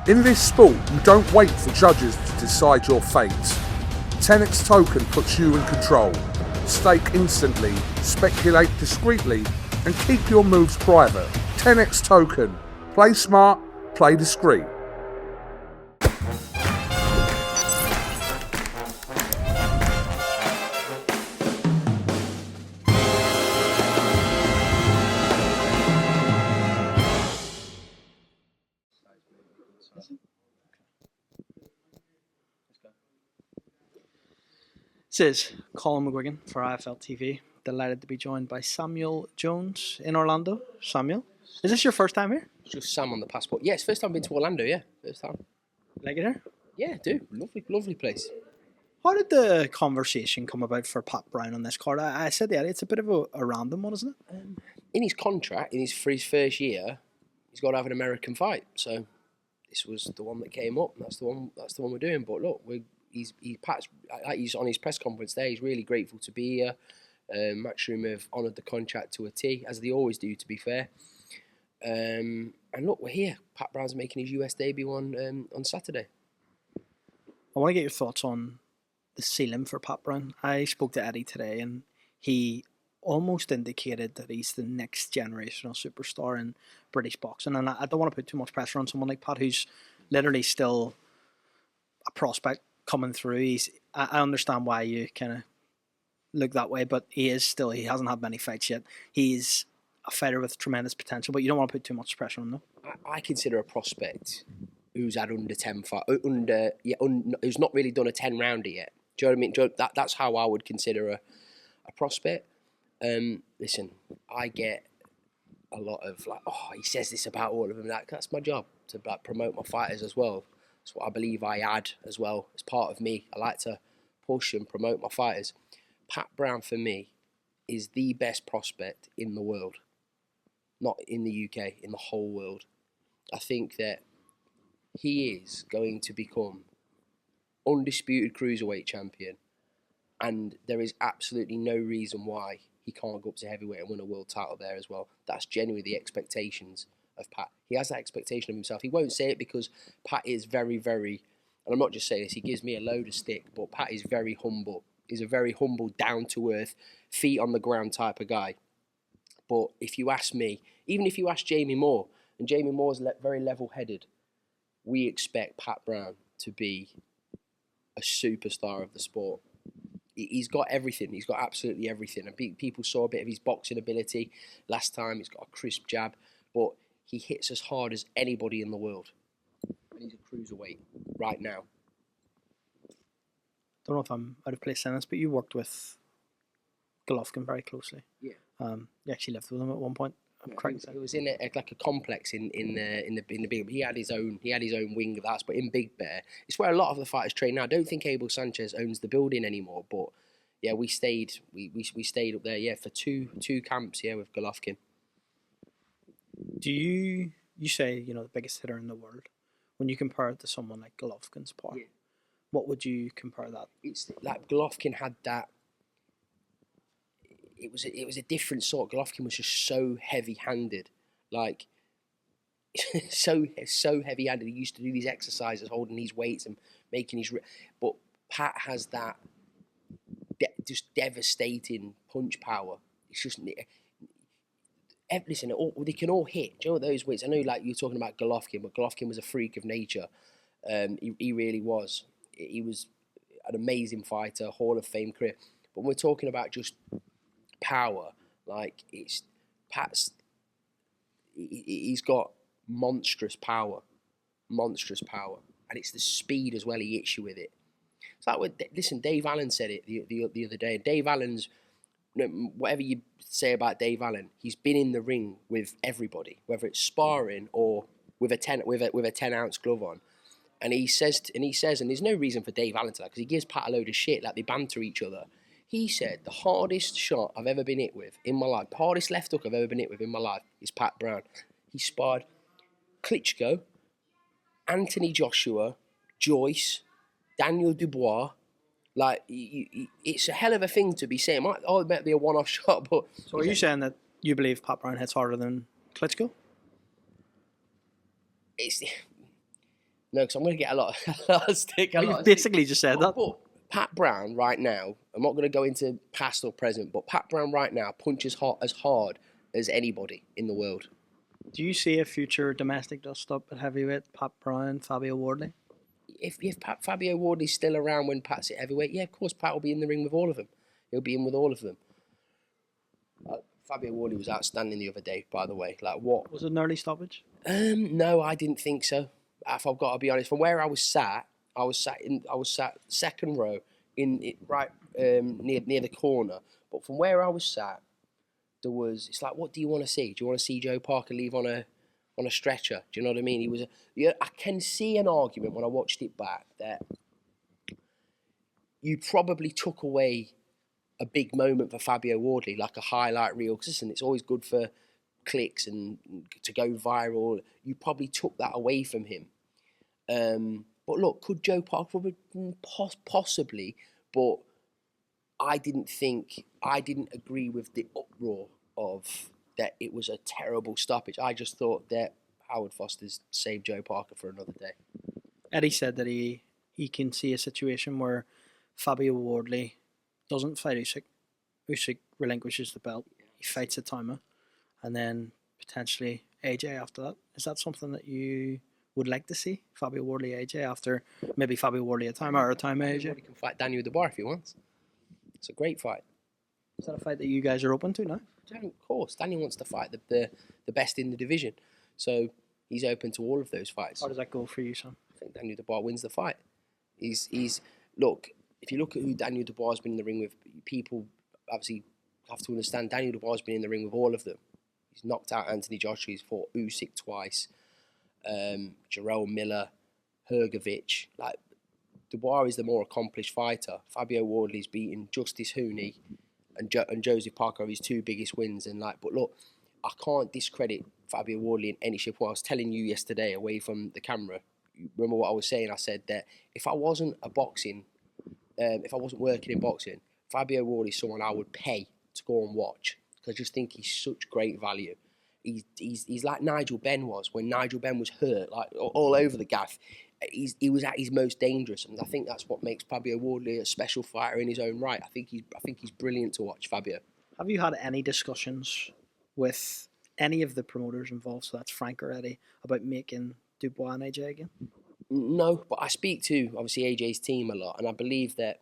In this sport, you don't wait for judges to decide your fate. TenexToken puts you in control. Stake instantly, speculate discreetly, and keep your moves private. TenexToken. Play smart, play discreet. This is Colin McGuigan for IFLTV. Delighted to be joined by Samuel Jones in Orlando. Samuel, is this your first time here? Just Sam on the passport. Yeah, it's first time I've been to Orlando, yeah. First time. Like it here? Yeah, I do. Lovely place. How did the conversation come about for Pat Brown on this card? I said that it's a bit of a random one, isn't it? In his contract, for his first year, he's got to have an American fight. So this was the one that came up. That's the one we're doing. But look, Pat's on his press conference there. He's really grateful to be here. Matchroom have honoured the contract to a T, as they always do, to be fair. And look, we're here. Pat Brown's making his US debut on Saturday. I want to get your thoughts on the ceiling for Pat Brown. I spoke to Eddie today, and he almost indicated that he's the next generational superstar in British boxing. And I don't want to put too much pressure on someone like Pat, who's literally still a prospect coming through. I understand why you kind of look that way, but he hasn't had many fights yet. He's a fighter with tremendous potential, but you don't want to put too much pressure on him. I consider a prospect who's had under 10 fight, who's not really done a 10 rounder yet. Do you know what I mean? That's how I would consider a prospect. Listen, I get a lot of he says this about all of them. That's my job, to promote my fighters as well. That's what I believe I add as well as part of me. I like to push and promote my fighters. Pat Brown, for me, is the best prospect in the world. Not in the UK, in the whole world. I think that he is going to become undisputed cruiserweight champion, and there is absolutely no reason why he can't go up to heavyweight and win a world title there as well. That's genuinely the expectations of Pat. He has that expectation of himself. He won't say it because Pat is very, very, and I'm not just saying this, he gives me a load of stick, but Pat is very humble. He's a very humble, down-to-earth, feet on the ground type of guy. But if you ask me, even if you ask Jamie Moore, and Jamie Moore's very level-headed, we expect Pat Brown to be a superstar of the sport. He's got everything. He's got absolutely everything. And people saw a bit of his boxing ability last time. He's got a crisp jab, but he hits as hard as anybody in the world. And he's a cruiserweight right now. Don't know if I'm out of place in this, but you worked with Golovkin very closely. Yeah. You actually lived with him at one point. It was in a complex in the big. He had his own wing of that, but in Big Bear, it's where a lot of the fighters train now. I don't think Abel Sanchez owns the building anymore, but yeah, we stayed up there for two camps with Golovkin. Do you say the biggest hitter in the world? When you compare it to someone like Golovkin's power, what would you compare that? It's like Golovkin had that. It was a different sort. Golovkin was just so heavy-handed, so heavy-handed. He used to do these exercises, holding these weights and making his. But Pat has that just devastating punch power. It's just listen. They can all hit. Do you know what those weights? I know, you're talking about Golovkin, but Golovkin was a freak of nature. He really was. He was an amazing fighter, Hall of Fame career. But when we're talking about just power, it's Pat's. He's got monstrous power, and it's the speed as well. He hits you with it. It's like listen, Dave Allen said it the other day. Dave Allen's, whatever you say about Dave Allen, he's been in the ring with everybody, whether it's sparring or with a 10-ounce glove on. And he says, and there's no reason for Dave Allen to that because he gives Pat a load of shit, they banter each other. He said the hardest shot I've ever been hit with in my life, the hardest left hook I've ever been hit with in my life is Pat Brown. He sparred Klitschko, Anthony Joshua, Joyce, Daniel Dubois. It's a hell of a thing to be saying. It might be a one-off shot, but... So are you saying that you believe Pat Brown hits harder than Klitschko? No, because I'm going to get a lot of stick. You basically just said that. But Pat Brown right now, I'm not going to go into past or present, but Pat Brown right now punches as hard as anybody in the world. Do you see a future domestic dust-up at heavyweight, Pat Brown, Fabio Wardley? If Fabio Wardley's still around when Pat's at heavyweight, yeah, of course Pat will be in the ring with all of them. He'll be in with all of them. Fabio Wardley was outstanding the other day, by the way. Like, what Was it an early stoppage? No, I didn't think so. If I've got to be honest, from where I was sat second row near the corner. But from where I was sat, it's like, what do you want to see? Do you want to see Joe Parker leave on a stretcher? Do you know what I mean? I can see an argument when I watched it back that you probably took away a big moment for Fabio Wardley, like a highlight reel. Because listen, it's always good for clicks and to go viral. You probably took that away from him. But look, could Joe Parker possibly? But I didn't agree with the uproar of that it was a terrible stoppage. I just thought that Howard Foster's saved Joe Parker for another day. Eddie said that he can see a situation where Fabio Wardley doesn't fight Usyk. Usyk relinquishes the belt. He fights a timer, and then potentially AJ after that. Is that something that you would like to see? Fabio Wardley, AJ after maybe Fabio Wardley a timer or a timer AJ? He can fight Daniel Dubois if he wants. It's a great fight. Is that a fight that you guys are open to now? Yeah, of course. Daniel wants to fight the best in the division, so he's open to all of those fights. How does that go for you, Sam? I think Daniel Dubois wins the fight. Look. If you look at who Daniel Dubois has been in the ring with, people obviously have to understand Daniel Dubois has been in the ring with all of them. He's knocked out Anthony Joshua. He's fought Usyk twice. Jarrell Miller, Hrgovic. Like, Dubois is the more accomplished fighter. Fabio Wardley's beaten Justice Hooney and Joseph Parker are his two biggest wins. But look, I can't discredit Fabio Wardley in any shape. What I was telling you yesterday away from the camera, you remember what I was saying? I said that if I wasn't working in boxing, Fabio Wardley is someone I would pay to go and watch because I just think he's such great value. He's like Nigel Benn was when Nigel Benn was hurt, like all over the gaff. He was at his most dangerous, and I think that's what makes Fabio Wardley a special fighter in his own right. I think he's brilliant to watch, Fabio. Have you had any discussions with any of the promoters involved, so that's Frank or Eddie, about making Dubois and AJ again? No, but I speak to, obviously, AJ's team a lot, and I believe that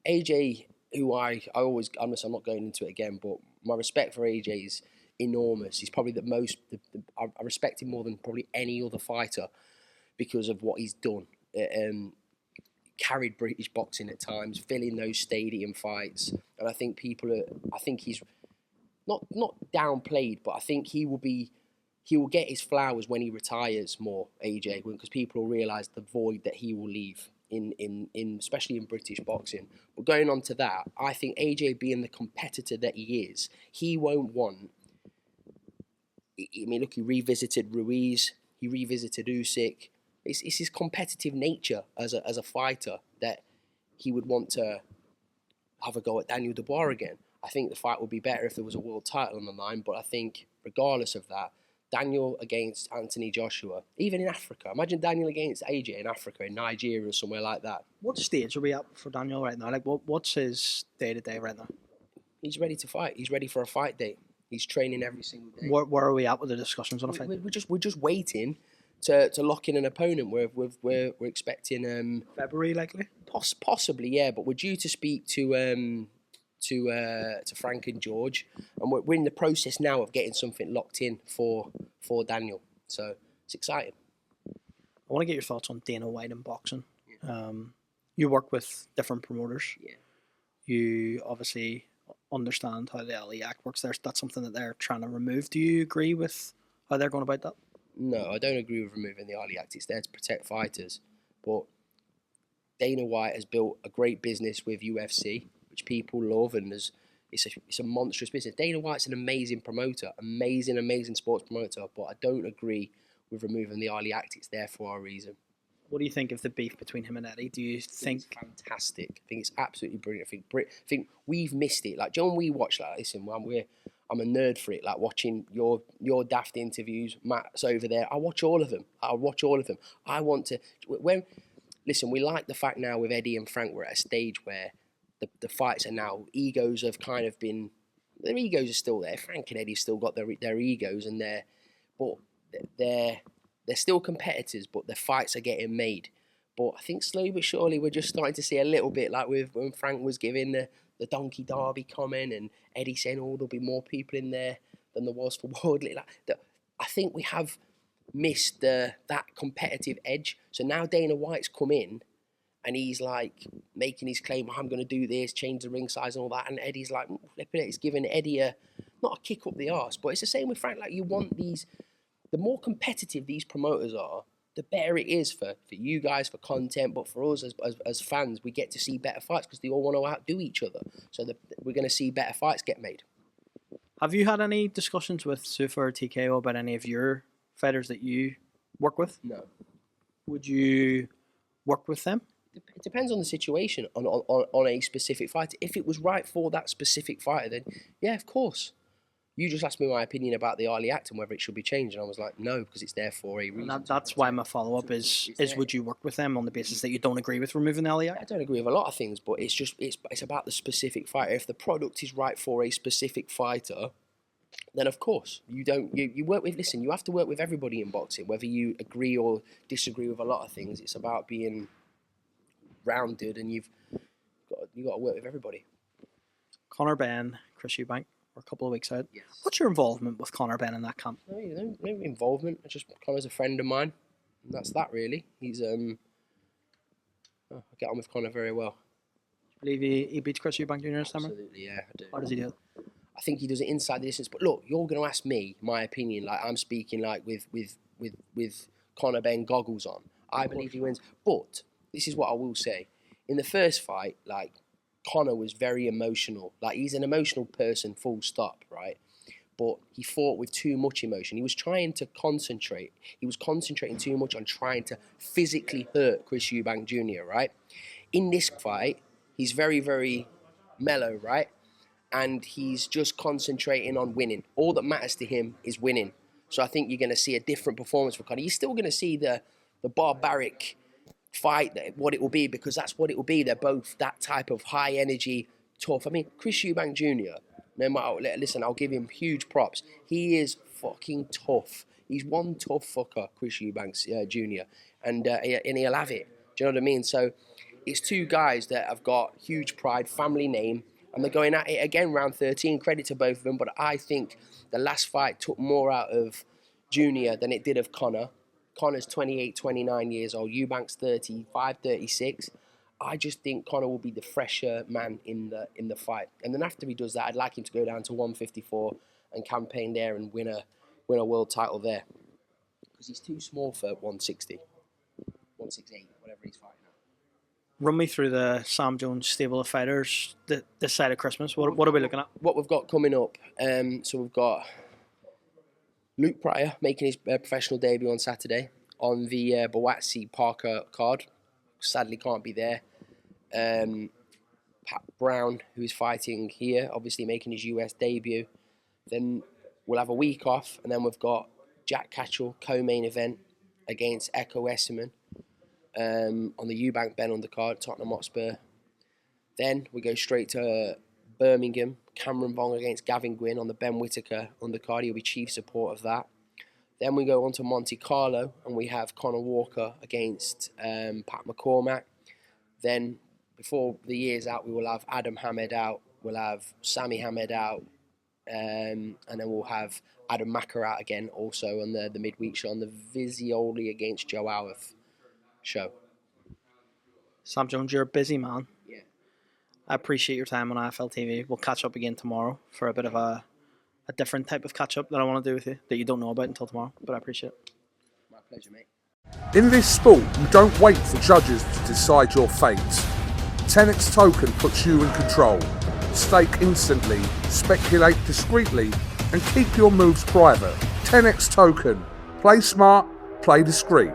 AJ, who I'm not going into it again, but my respect for AJ is enormous. He's probably I respect him more than probably any other fighter because of what he's done. Carried British boxing at times, filling those stadium fights, and I think he's not downplayed, but I think he will get his flowers when he retires more, AJ, because people will realise the void that he will leave in especially in British boxing. But going on to that, I think AJ being the competitor that he is, he won't want. I mean, look, he revisited Ruiz, he revisited Usyk. It's his competitive nature as a fighter that he would want to have a go at Daniel Dubois again. I think the fight would be better if there was a world title on the line, but I think regardless of that, Daniel against Anthony Joshua, even in Africa. Imagine Daniel against AJ in Africa, in Nigeria or somewhere like that. What stage are we at for Daniel right now? Like, what's his day-to-day right now? He's ready to fight. He's ready for a fight day. He's training every single day. Where are we at with the discussions on a fight? We're just waiting to lock in an opponent. We're expecting February likely. Possibly, yeah. But we're due to speak to Frank and George, and we're in the process now of getting something locked in for Daniel. So it's exciting. I want to get your thoughts on Dana White and boxing. Yeah. You work with different promoters. Yeah. You obviously understand how the Ali Act works. That's something that they're trying to remove. Do you agree with how they're going about that? No, I don't agree with removing the Ali Act. It's there to protect fighters. But Dana White has built a great business with UFC, which people love, and it's a monstrous business. Dana White's an amazing promoter, amazing sports promoter, but I don't agree with removing the Ali Act. It's there for a reason. What do you think of the beef between him and Eddie? Do you think it's fantastic? I think it's absolutely brilliant. I think we've missed it. Like, John, we watch that. Listen, I'm a nerd for it, like watching your daft interviews. Matt's over there. I watch all of them. I want to listen. We like the fact now with Eddie and Frank, we're at a stage where the fights are now, egos have kind of been, their egos are still there. Frank and Eddie still got their egos, and they're still competitors, but the fights are getting made. But I think slowly but surely we're just starting to see a little bit, like with when Frank was giving the Donkey Derby comment, and Eddie saying, "Oh, there'll be more people in there than there was for Wardley." I think we have missed that competitive edge. So now Dana White's come in, and he's like making his claim, "I'm going to do this, change the ring size and all that," and Eddie's like, he's giving Eddie not a kick up the arse, but it's the same with Frank. Like, you want these, the more competitive these promoters are, the better it is for you guys, for content, but for us as fans, we get to see better fights because they all want to outdo each other. So we're going to see better fights get made. Have you had any discussions with Sufa or TKO about any of your fighters that you work with? No. Would you work with them? It depends on the situation, on a specific fighter. If it was right for that specific fighter, then yeah, of course. You just asked me my opinion about the Ali Act and whether it should be changed, and I was like, no, because it's there for a reason. That's why my follow-up is would you work with them on the basis that you don't agree with removing the Ali Act? I don't agree with a lot of things, but it's about the specific fighter. If the product is right for a specific fighter, then of course you work with. Listen, you have to work with everybody in boxing, whether you agree or disagree with a lot of things. It's about being rounded, and you've got to work with everybody. Conor Benn, Chris Eubank. We're a couple of weeks out. Yes. What's your involvement with Conor Benn in that camp? No involvement. Conor's a friend of mine. And that's that, really. He's I get on with Conor very well. Believe he beats Chris Eubank Jr. this time? Absolutely, yeah, I do. How does he do it? I think he does it inside the distance. But look, you're going to ask me my opinion. Like, I'm speaking like with Conor Benn goggles on. I believe he wins. But this is what I will say. In the first fight, like, Conor was very emotional. Like, he's an emotional person, full stop, right? But he fought with too much emotion. He was trying to concentrate. He was concentrating too much on trying to physically hurt Chris Eubank Jr., right? In this fight, he's very, very mellow, right? And he's just concentrating on winning. All that matters to him is winning. So I think you're going to see a different performance for Conor. You're still going to see the barbaric fight, what it will be, because that's what it will be. They're both that type of high energy, tough. I mean, Chris Eubank Jr., no matter, listen, I'll give him huge props. He is fucking tough. He's one tough fucker, Chris Eubank Jr., and he'll have it. Do you know what I mean? So it's two guys that have got huge pride, family name, and they're going at it again round 13. Credit to both of them, but I think the last fight took more out of Junior than it did of Conor. Conor's 28, 29 years old. Eubank's 35, 36. I just think Conor will be the fresher man in the fight. And then after he does that, I'd like him to go down to 154 and campaign there and win a world title there. Because he's too small for 160, 168, whatever he's fighting at. Run me through the Sam Jones stable of fighters this side of Christmas. What are we looking at? What we've got coming up. So we've got Luke Pryor making his professional debut on Saturday on the Bawatsi Parker card. Sadly can't be there. Pat Brown, who's fighting here, obviously making his US debut. Then we'll have a week off, and then we've got Jack Catchell co-main event against Echo Esserman on the Eubank Benn undercard, Tottenham Hotspur. Then we go straight to Birmingham, Cameron Vong against Gavin Gwynn on the Ben Whittaker undercard. He'll be chief support of that. Then we go on to Monte Carlo, and we have Conor Walker against Pat McCormack. Then, before the year's out, we will have Adam Hamed out. We'll have Sami Hamed out. And then we'll have Adam Macker out again, also on the midweek show, on the Vizioli against Joe Howarth show. Sam Jones, you're a busy man. Yeah. I appreciate your time on IFLTV. We'll catch up again tomorrow for a bit of a different type of catch-up that I want to do with you that you don't know about until tomorrow, but I appreciate it. My pleasure, mate. In this sport, you don't wait for judges to decide your fate. TenexToken puts you in control. Stake instantly, speculate discreetly, and keep your moves private. TenexToken. Play smart, play discreet.